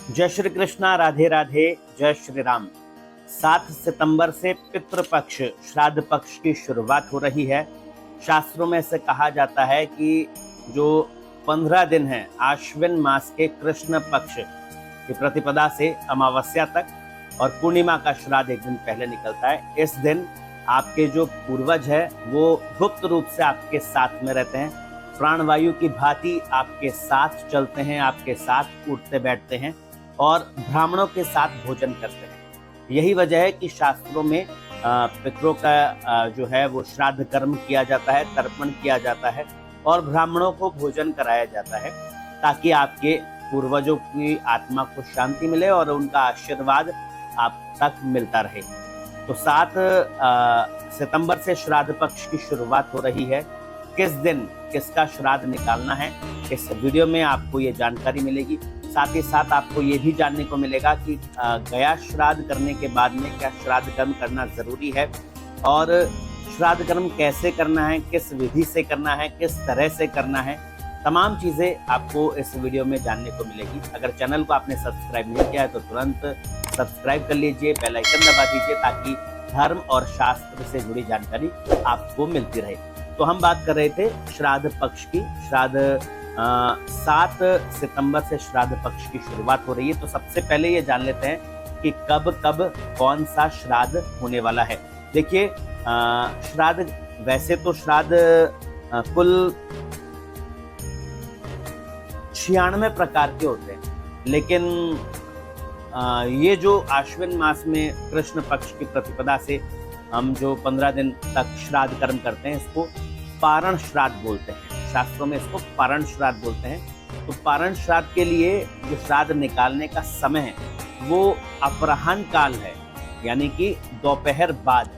जय श्री कृष्णा, राधे राधे, जय श्री राम। 7 सितंबर से पितृपक्ष श्राद्ध पक्ष की शुरुआत हो रही है। शास्त्रों में से कहा जाता है कि जो 15 दिन है आश्विन मास के कृष्ण पक्ष की प्रतिपदा से अमावस्या तक और पूर्णिमा का श्राद्ध एक दिन पहले निकलता है। इस दिन आपके जो पूर्वज है वो गुप्त रूप से आपके साथ में रहते हैं, प्राणवायु की भांति आपके साथ चलते हैं, आपके साथ उठते बैठते हैं और ब्राह्मणों के साथ भोजन करते हैं। यही वजह है कि शास्त्रों में पितरों का जो है वो श्राद्ध कर्म किया जाता है, तर्पण किया जाता है और ब्राह्मणों को भोजन कराया जाता है ताकि आपके पूर्वजों की आत्मा को शांति मिले और उनका आशीर्वाद आप तक मिलता रहे। तो 7 सितंबर से श्राद्ध पक्ष की शुरुआत हो रही है। किस दिन किसका श्राद्ध निकालना है इस वीडियो में आपको ये जानकारी मिलेगी। साथ ही साथ आपको ये भी जानने को मिलेगा कि गया श्राद्ध करने के बाद में क्या श्राद्ध कर्म करना जरूरी है और श्राद्ध कर्म कैसे करना है, किस विधि से करना है, किस तरह से करना है, तमाम चीजें आपको इस वीडियो में जानने को मिलेगी। अगर चैनल को आपने सब्सक्राइब नहीं किया है तो तुरंत सब्सक्राइब कर लीजिए, बेल आइकन दबा दीजिए ताकि धर्म और शास्त्र से जुड़ी जानकारी आपको मिलती रहे। तो हम बात कर रहे थे श्राद्ध पक्ष की। श्राद्ध 7 सितंबर से श्राद्ध पक्ष की शुरुआत हो रही है। तो सबसे पहले ये जान लेते हैं कि कब कब कौन सा श्राद्ध होने वाला है। देखिए, श्राद्ध वैसे तो श्राद्ध कुल 96 प्रकार के होते हैं, लेकिन ये जो आश्विन मास में कृष्ण पक्ष की प्रतिपदा से हम जो 15 दिन तक श्राद्ध कर्म करते हैं इसको पारण श्राद्ध बोलते हैं। शास्त्रों में इसको पारण श्राद्ध बोलते हैं। तो पारण श्राद्ध के लिए जो श्राद्ध निकालने का समय है वो अपराह्न काल है, यानी कि दोपहर बाद।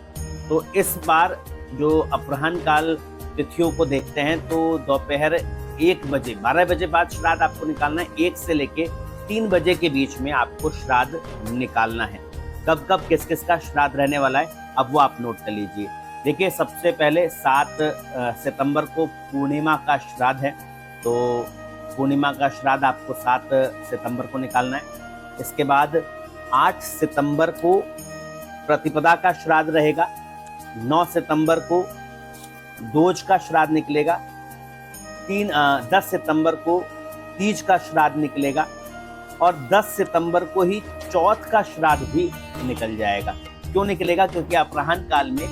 तो इस बार जो अपराह्न काल तिथियों को देखते हैं तो दोपहर 1 बजे 12 बजे बाद श्राद्ध आपको निकालना है। 1 से लेके 3 बजे के बीच में आपको श्राद्ध निकालना है। कब कब किस किस का श्राद्ध रहने वाला है अब वो आप नोट कर लीजिए। देखिए, सबसे पहले 7 सितंबर को पूर्णिमा का श्राद्ध है। तो पूर्णिमा का श्राद्ध आपको 7 सितंबर को निकालना है। इसके बाद 8 सितंबर को प्रतिपदा का श्राद्ध रहेगा। 9 सितंबर को दोज का श्राद्ध निकलेगा। 10 सितंबर को तीज का श्राद्ध निकलेगा और 10 सितंबर को ही चौथ का श्राद्ध भी निकल जाएगा। क्यों निकलेगा? क्योंकि अपराह्न काल में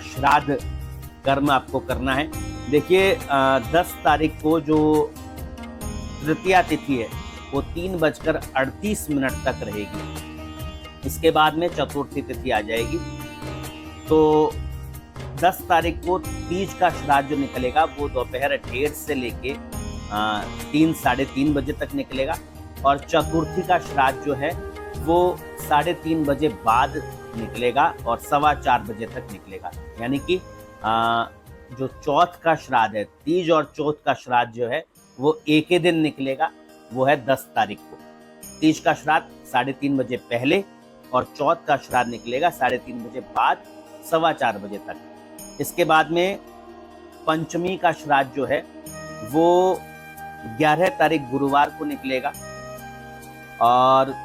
श्राद्ध कर्म आपको करना है। देखिए, 10 तारीख को जो तृतीया तिथि है वो 3:38 तक रहेगी। इसके बाद में चतुर्थी तिथि आ जाएगी। तो 10 तारीख को तीज का श्राद्ध जो निकलेगा वो दोपहर 1:30 से लेके 3 साढ़े 3 बजे तक निकलेगा और चतुर्थी का श्राद्ध जो है वो 3:30 बजे बाद निकलेगा और 4:15 बजे तक निकलेगा। यानी कि जो चौथ का श्राद्ध है, तीज और चौथ का श्राद्ध जो है वो एक ही दिन निकलेगा, वो है 10 तारीख को। तीज का श्राद्ध 3:30 बजे पहले और चौथ का श्राद्ध निकलेगा 3:30 बजे बाद 4:15 बजे तक। इसके बाद में पंचमी का श्राद्ध जो है वो 11 तारीख गुरुवार को निकलेगा और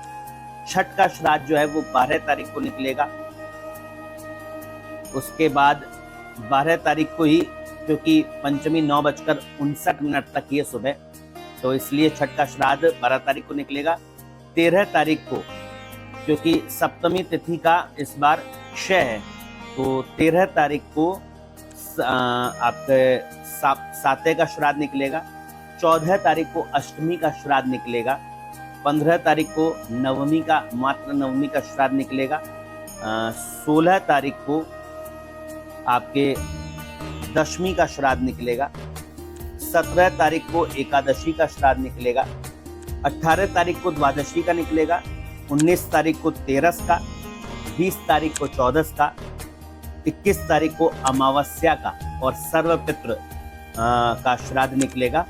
छठ का श्राद्ध जो है वो 12 तारीख को निकलेगा। उसके बाद 12 तारीख को ही, क्योंकि पंचमी 9:59 तक ये सुबह, तो इसलिए छठ का श्राद्ध 12 तारीख को निकलेगा। 13 तारीख को, क्योंकि सप्तमी तिथि का इस बार क्षय है, तो 13 तारीख को आपके साते का श्राद्ध निकलेगा। 14 तारीख को अष्टमी का श्राद्ध निकलेगा। 15 तारीख को नवमी का, मात्र नवमी का श्राद्ध निकलेगा। 16 तारीख को आपके दशमी का श्राद्ध निकलेगा। 17 तारीख को एकादशी का श्राद्ध निकलेगा। 18 तारीख को द्वादशी का निकलेगा। 19 तारीख को तेरस का। 20 तारीख को चौदस का। 21 तारीख को अमावस्या का और सर्वपितृ का श्राद्ध निकलेगा।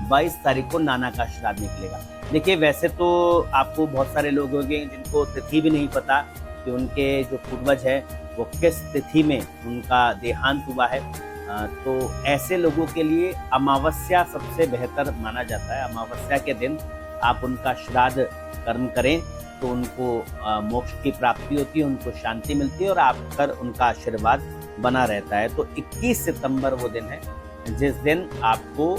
22 तारीख को नाना का श्राद्ध निकलेगा। देखिए, वैसे तो आपको बहुत सारे लोग होंगे जिनको तिथि भी नहीं पता कि उनके जो पूर्वज है वो किस तिथि में उनका देहांत हुआ है। तो ऐसे लोगों के लिए अमावस्या सबसे बेहतर माना जाता है। अमावस्या के दिन आप उनका श्राद्ध कर्म करें तो उनको मोक्ष की प्राप्ति होती है, उनको शांति मिलती है और आप पर उनका आशीर्वाद बना रहता है। तो 21 सितंबर वो दिन है जिस दिन आपको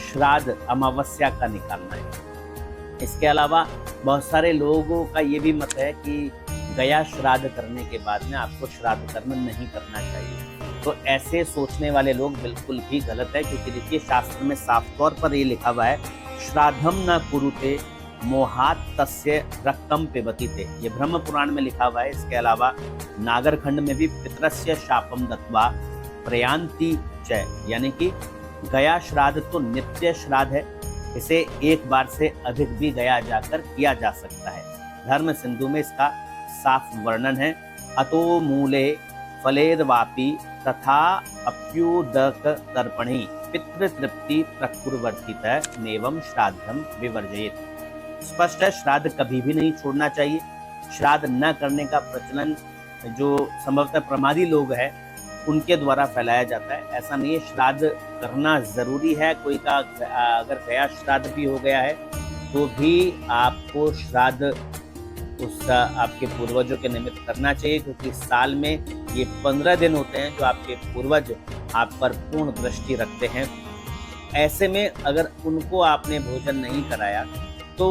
श्राद्ध अमावस्या का निकालना है। इसके अलावा बहुत सारे लोगों का ये भी मत है कि गया श्राद्ध करने के बाद में आपको श्राद्ध कर्म नहीं करना चाहिए। तो ऐसे सोचने वाले लोग बिल्कुल भी गलत है, क्योंकि देखिए शास्त्र में साफ तौर पर ये लिखा हुआ है, श्राद्धम न कुरुते मोहात तस्य रक्तम पिबति ते। ये ब्रह्म पुराण में लिखा हुआ है। इसके अलावा नागरखंड में भी पितरस्य शापम दत्वा प्रयांति च, यानी कि गया श्राद्ध तो नित्य श्राद्ध है, इसे एक बार से अधिक भी गया जाकर किया जा सकता है। धर्म सिंधु में इसका साफ वर्णन है। अतो मूले फलेर्वापि तथा अप्युदक तर्पणी पितृतृप्ति प्रकुर्वर्तित नेवम श्राद्धम विवर्जयेत। स्पष्ट है, श्राद्ध कभी भी नहीं छोड़ना चाहिए। श्राद्ध न करने का प्रचलन जो संभवतः प्रमादी लोग हैं उनके द्वारा फैलाया जाता है। ऐसा नहीं है, श्राद्ध करना जरूरी है। कोई का अगर गया श्राद्ध भी हो गया है तो भी आपको श्राद्ध उस आपके पूर्वजों के निमित्त करना चाहिए, क्योंकि साल में ये 15 दिन होते हैं जो आपके पूर्वज आप पर पूर्ण दृष्टि रखते हैं। ऐसे में अगर उनको आपने भोजन नहीं कराया तो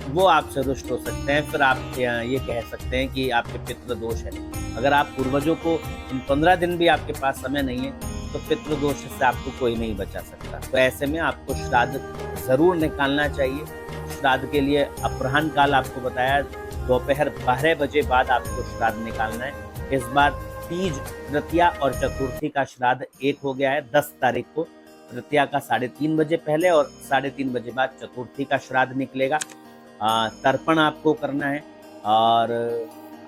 वो आपसे रुष्ट हो सकते हैं। फिर आप ये कह सकते हैं कि आपके पितृदोष है। अगर आप पूर्वजों को इन 15 दिन भी आपके पास समय नहीं है तो पितृदोष से आपको कोई नहीं बचा सकता। तो ऐसे में आपको श्राद्ध जरूर निकालना चाहिए। श्राद्ध के लिए अपराह्न काल आपको बताया, दोपहर 12 बजे बाद आपको श्राद्ध निकालना है। इस बार तीज, तृतीया और चतुर्थी का श्राद्ध एक हो गया है 10 तारीख को। तृतीया का 3:30 बजे पहले और 3:30 बजे बाद चतुर्थी का श्राद्ध निकलेगा। तर्पण आपको करना है और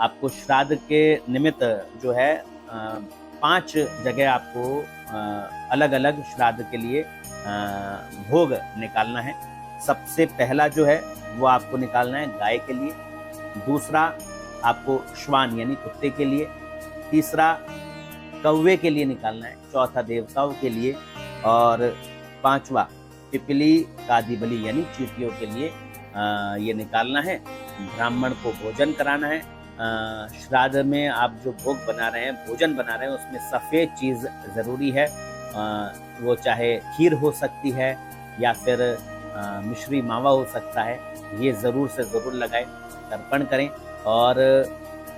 आपको श्राद्ध के निमित्त जो है 5 जगह आपको अलग अलग श्राद्ध के लिए भोग निकालना है। सबसे पहला जो है वो आपको निकालना है गाय के लिए, दूसरा आपको श्वान यानी कुत्ते के लिए, तीसरा कौवे के लिए निकालना है, चौथा देवताओं के लिए और 5वां पिपली कादी बलि यानी चींटियों के लिए ये निकालना है। ब्राह्मण को भोजन कराना है। श्राद्ध में आप जो भोग बना रहे हैं, भोजन बना रहे हैं, उसमें सफ़ेद चीज़ ज़रूरी है। वो चाहे खीर हो सकती है या फिर मिश्री मावा हो सकता है। ये ज़रूर से ज़रूर लगाएं, तर्पण करें और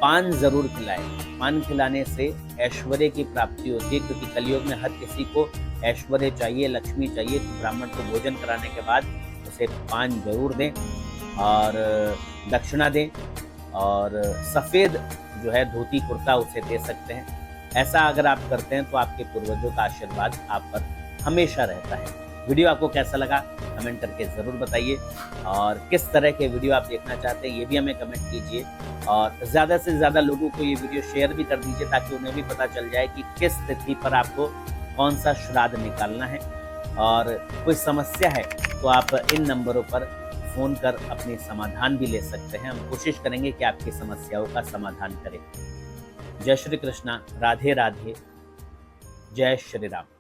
पान ज़रूर खिलाएं। पान खिलाने से ऐश्वर्य की प्राप्ति होती है, क्योंकि कलयुग में हर किसी को ऐश्वर्य चाहिए, लक्ष्मी चाहिए। तो ब्राह्मण को भोजन कराने के बाद उसे पान जरूर दें और दक्षिणा दें और सफ़ेद जो है धोती कुर्ता उसे दे सकते हैं। ऐसा अगर आप करते हैं तो आपके पूर्वजों का आशीर्वाद आप पर हमेशा रहता है। वीडियो आपको कैसा लगा कमेंट करके ज़रूर बताइए और किस तरह के वीडियो आप देखना चाहते हैं ये भी हमें कमेंट कीजिए और ज़्यादा से ज़्यादा लोगों को ये वीडियो शेयर भी कर दीजिए, ताकि उन्हें भी पता चल जाए कि किस तिथि पर आपको कौन सा श्राद्ध निकालना है। और कोई समस्या है तो आप इन नंबरों पर फ़ोन कर अपनी समाधान भी ले सकते हैं। हम कोशिश करेंगे कि आपकी समस्याओं का समाधान करें। जय श्री कृष्णा, राधे राधे, जय श्री राम।